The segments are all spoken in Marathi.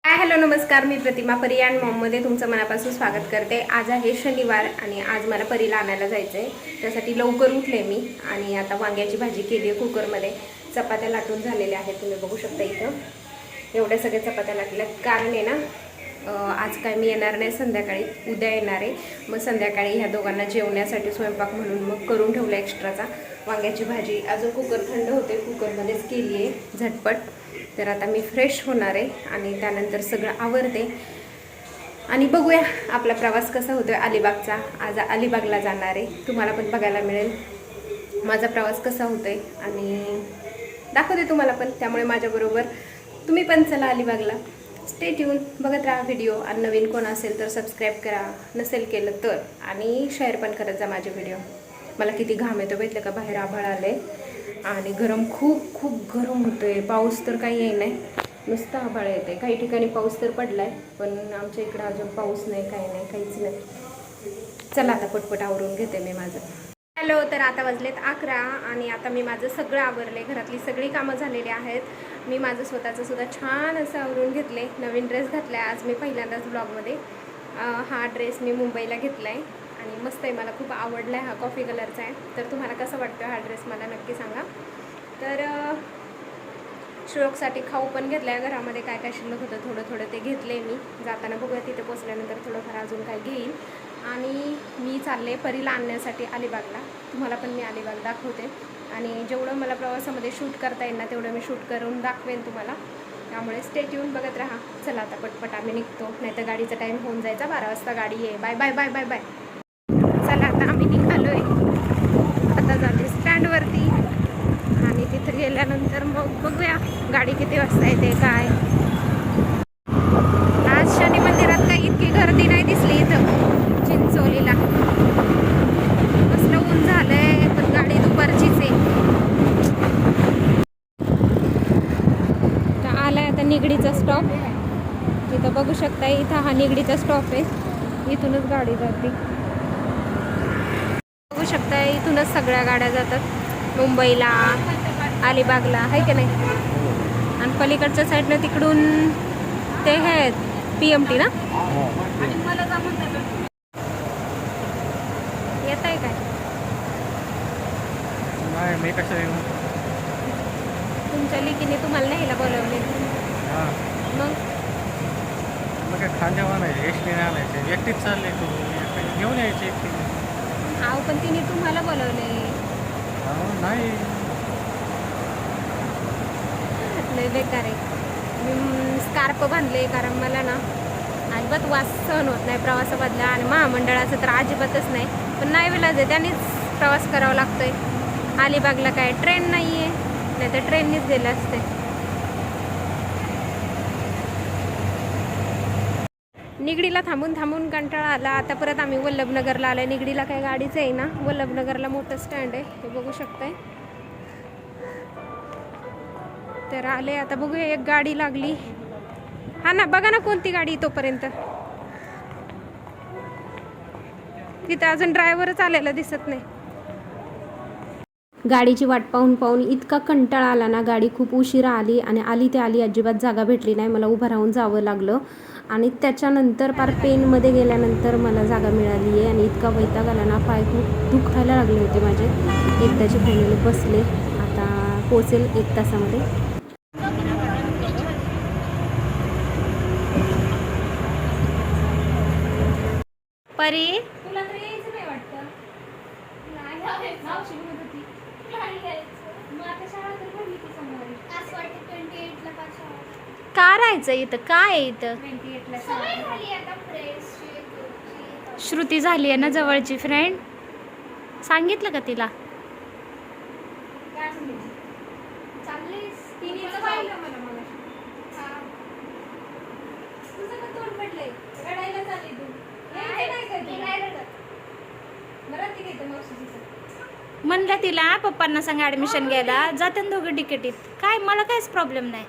हॅलो नमस्कार, मी प्रतिमा परी अँड मॉममध्ये तुमचं मनापासून स्वागत करते। आज आहे शनिवार आणि आज मला परीला आणायला जायचं आहे। त्यासाठी लवकर उठले मी आणि आता वांग्याची भाजी केली आहे कुकरमध्ये। चपात्या लाटून झालेल्या आहेत, तुम्ही बघू शकता इथं एवढ्या सगळ्या चपात्या लाटल्या। कारण आहे ना आज काय मी येणार नाही, संध्याकाळी उद्या येणार आहे। मग संध्याकाळी ह्या दोघांना जेवण्यासाठी स्वयंपाक म्हणून मग करून ठेवला एक्स्ट्राचा वांग्याची भाजी। अजून कुकर थंड होते, कुकरमध्येच केली आहे झटपट। तर आता मी फ्रेश होणार आहे आणि त्यानंतर सगळं आवरते आणि बघूया आपला प्रवास कसा होतोय अलिबागचा। आज अलिबागला जाणार आहे, तुम्हाला पण बघायला मिळेल माझा प्रवास कसा होतोय आणि दाखवते तुम्हाला पण। त्यामुळे माझ्याबरोबर तुम्ही पण चला अलिबागला। स्टे ट्यून, बघत राहा व्हिडिओ। आणि नवीन कोण असेल तर सबस्क्राईब करा, नसेल केलं तर, आणि शेअर पण करत जा माझे व्हिडिओ। मला किती घाम येतो बघितलं का, बाहेर आभाळ आले आणि गरम खूप खूप गरम होतोय। पाऊस तर काही येई नाही, नुसतं आभाळ येते। काही ठिकाणी पाऊस तर पडलाय, पण आमच्या इकडं अजून पाऊस नाही, काही नाही, काहीच नाही। चला आता पटपट आवरून घेते मी माझं। हॅलो, तर आता वाजलेत 11 आणि आता मी माझं सगळं आवरले, घरातली सगळी कामं झालेली आहेत। मी माझं स्वतःचं सुद्धा छान असं आवरून घेतले। नवीन ड्रेस घातला आहे आज मी पहिल्यांदाच ब्लॉगमध्ये। हा ड्रेस मी मुंबईला घेतला आहे आणि मस्त आहे, मला खूप आवडला आहे। हा कॉफी कलरचा आहे। तर तुम्हाला कसा वाटतो हा ड्रेस मला नक्की सांगा। तर श्लोकसाठी खाऊ पण घेतला आहे, घरामध्ये काय काय शिल्लक होतं थोडं थोडं ते घेतले मी। जाताना बघूया तिथे पोचल्यानंतर थोडंफार अजून काय घेईन। आणि मी चालले परीला आणण्यासाठी अलिबागला। तुम्हाला पण मी अलिबाग दाखवते आणि जेवढं मला प्रवासामध्ये शूट करता येईल ना तेवढं मी शूट करून दाखवेन तुम्हाला। त्यामुळे स्टे ट्यून, बघत राहा। चला आता पटपट आम्ही निघतो, नाही तर गाडीचा टाईम होऊन जायचा, 12 वाजता गाडी आहे। Bye bye bye bye bye. चला आता आम्ही निघालोय, आता जाते स्टँडवरती आणि तिथे गेल्यानंतर मग बघूया गाडी किती वाजता येते काय। आज शनी मंदिरात काही इतकी गर्दी नाही दिसली इथं चिंचोलीला। कसलं ऊन झालंय, पण गाडी दुपारचीच आहे। आलाय आता निगडीचा स्टॉप, इथं बघू शकता। इथं हा निगडीचा स्टॉप आहे, इथूनच गाडी जाते। बघू शकता इथूनच सगळ्या गाड्या जातात मुंबईला, अलिबागला, आहे की नाही। आणि पलीकडच्या साईडनं तिकडून ते आहेत PMT ना। येत आहे काय? नाही, मी कसं येऊ? तुमच्या लिकीने तुम्हाला न्यायला बोलवले मग काय खांद्यावर नाही, एसटीने आणायचे, एकटीच चालले तू, घेऊन यायचे एकटीने। आहो पण तिने तुम्हाला बोलवले। नाही, लय बेकार आहे। मी स्कार्प बांधले कारण मला ना अजिबात वास सहन होत नाही प्रवासामधला, आणि महामंडळाचं तर अजिबातच नाही। पण नाही विलाज आहे, त्यांनीच प्रवास करावा लागतोय। अलिबागला काय ट्रेन नाही आहे, नाही तर ट्रेननीच गेले असते। निगडीला थांबून थांबून कंटाळा आला। आता परत आम्ही वल्लभनगरला आलो। निगडीला काय गाडीच आहे ना, वल्लभनगरला मोठं स्टँड आहे, हे बघू शकताय। तर आले आता, बघूया एक गाडी लागली। हा ना, बघा ना कोणती गाडी तोपर्यंत। तिथं अजून ड्रायव्हरच आलेला दिसत नाही। गाडीची वाट पाहून पाहून इतका कंटाळा आला ना, गाडी खूप उशिरा आली आणि आली ते आली, अजिबात जागा भेटली नाही। मला उभं राहून जावं लागलं आणि त्याच्यानंतर पार पेनमध्ये गेल्यानंतर मला जागा मिळाली आहे। आणि इतका वैताग आला ना, पाय खूप दुखायला लागले होते माझे। एकदाची फायनली बसले, आता पोचेल 1 तासामध्ये। परी तुला तर यायचं नाही वाटतं? का राहायचं इथं? काय आहे इथं? श्रुती झाली आहे ना जवळची फ्रेंड, सांगितलं का तिला? म्हणलं तिला पप्पांना सांग ऍडमिशन घ्यायला, जाते ना दोघं डिकेटीत। काय मला काहीच प्रॉब्लेम नाही,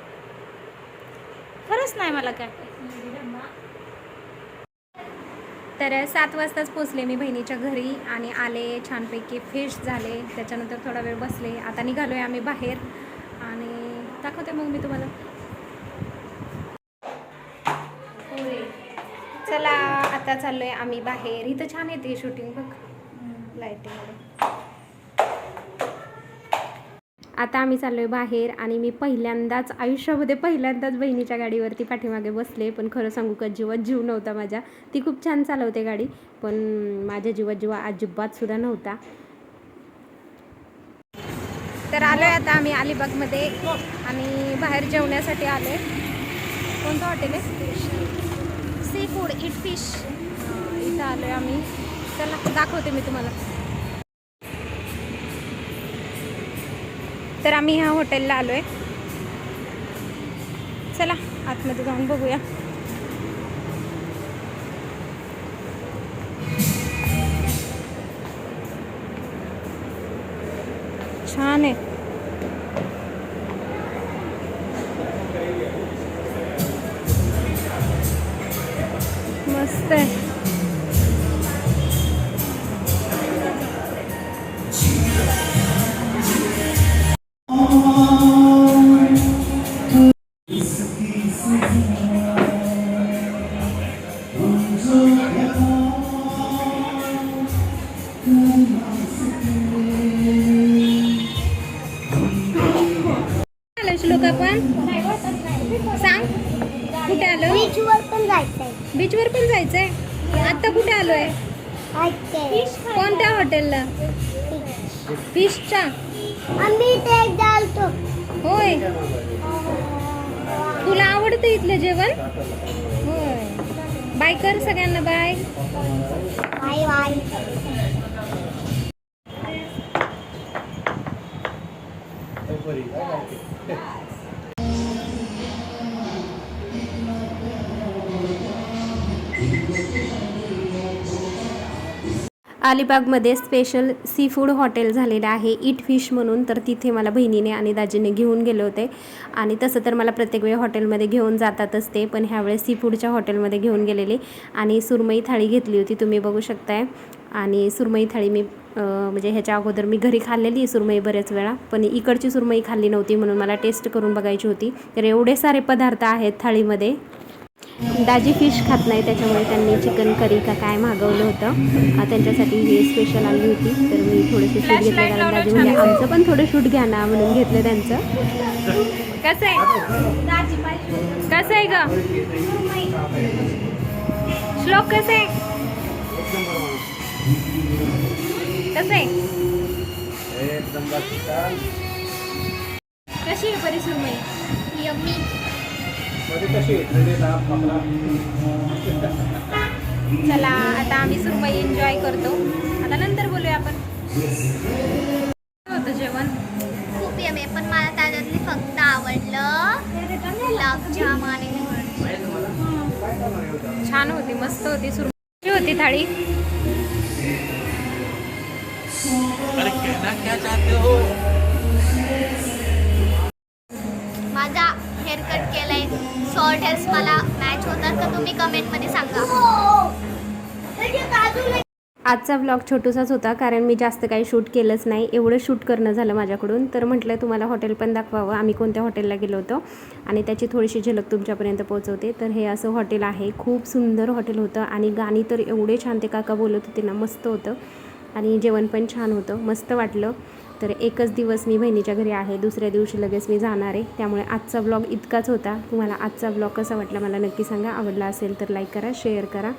खरंच नाही मला काय। तर 7 वाजताच पोचले मी बहिणीच्या घरी आणि आले, छानपैकी फ्रेश झाले, त्याच्यानंतर थोडा वेळ बसले। आता निघालो आहे आम्ही बाहेर आणि दाखवते मग मी तुम्हाला। चला आता चाललोय आम्ही बाहेर. इथं छान येते शूटिंग बघ लाईटिंग. आता आम्ही चाललोय बाहेर आणि मी पहिल्यांदाच आयुष्यामध्ये बहिणीच्या गाडीवरती पाठीमागे बसले. पण खरं सांगू का जीवात जीव नव्हता माझ्या. ती खूप छान चालवते गाडी, पण माझ्या जीवात जीव अजिबात सुद्धा नव्हता. तर आलोय आता आम्ही अलिबागमध्ये आणि बाहेर जेवण्यासाठी आलोय. कोणतं हॉटेल आहे? Seafood eat fish. इथं आलोय आम्ही. चला दाखवते मी तुम्हाला. तर आम्ही ह्या हॉटेलला आलोय. चला आतमध्ये जाऊन बघूया. छान आहे. मस्त आहे. श्लोक आपण सांग कुठे आलो? बीचवर पण जायचंय. आता कुठे आलोय? कोणत्या हॉटेलला? फिशच्या. आम्ही ते जालतो. होय, तुला आवडतं इथलं जेवण? होय. बाय कर सगळ्यांना. Bye bye bye. अलिबागमध्ये स्पेशल सी फूड हॉटेल झालेलं आहे इट फिश म्हणून. तर तिथे मला बहिणीने आणि दाजीने घेऊन गेले होते. आणि तसं तर मला प्रत्येक वेळी हॉटेलमध्ये घेऊन जातातच ते, पण ह्यावेळेस सी फूडच्या हॉटेलमध्ये घेऊन गेलेले आणि सुरमई थाळी घेतली होती, तुम्ही बघू शकताय. आणि सुरमई थाळी मी म्हणजे ह्याच्या अगोदर मी घरी खाल्लेली आहे सुरमई बऱ्याच वेळा, पण इकडची सुरमई खाल्ली नव्हती म्हणून मला टेस्ट करून बघायची होती. तर एवढे सारे पदार्थ आहेत थाळीमध्ये. दाजी फिश खात नाही, त्याच्यामुळे त्यांनी चिकन करी का काय मागवलं होतं. त्यांच्यासाठी हे स्पेशल आली होती. तर मी थोडेसे शूट घेतले, कारण दाजी म्हणजे आमचं पण थोडं शूट घ्या ना म्हणून घेतलं त्यांचं. कसं आहे कसं आहे ग श्लोक? कसं आहे कसं आहे? कशी आहे परी सुरमई? यम्मी. चला आता आम्ही सुरमई एन्जॉय करतो. आता नंतर बोलूया आपण. होतं जेवण खूप यम्मी, पण मला त्याच्यातली फक्त आवडलं गुलाबजाम आणि छान होती, मस्त होती. सुरमई होती थाळी. माझा हेअरकट केलाय, शॉर्ट हेअर्स मला मॅच होतात का तुम्ही कमेंटमध्ये सांगा. आजचा व्लॉग छोटूसाच होता, कारण मी जास्त काही शूट केलंच नाही. एवढं शूट करणं झालं माझ्याकडून. तर म्हटलं तुम्हाला हॉटेल पण दाखवावं, आम्ही कोणत्या हॉटेलला गेलो होतो आणि त्याची थोडीशी झलक तुमच्यापर्यंत पोहोचवते. तर हे असं हॉटेल आहे, खूप सुंदर हॉटेल होतं आणि गाणी तर एवढे छान ते काका बोलत होते ना, मस्त होतं. आणि जेवण पण छान होतं, मस्त वाटलं. तर एकच दिवस मी बहिणीच्या घरी आहे, दुसऱ्या दिवशी लगेच मी जाणार आहे. त्यामुळे आजचा व्लॉग इतकाच होता. तुम्हाला आजचा व्लॉग कसा वाटला मला नक्की सांगा. आवडला असेल तर लाईक करा, शेअर करा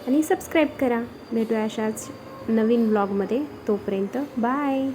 आणि सबस्क्राईब करा. भेटूया अशाच नवीन व्लॉगमध्ये. तोपर्यंत बाय.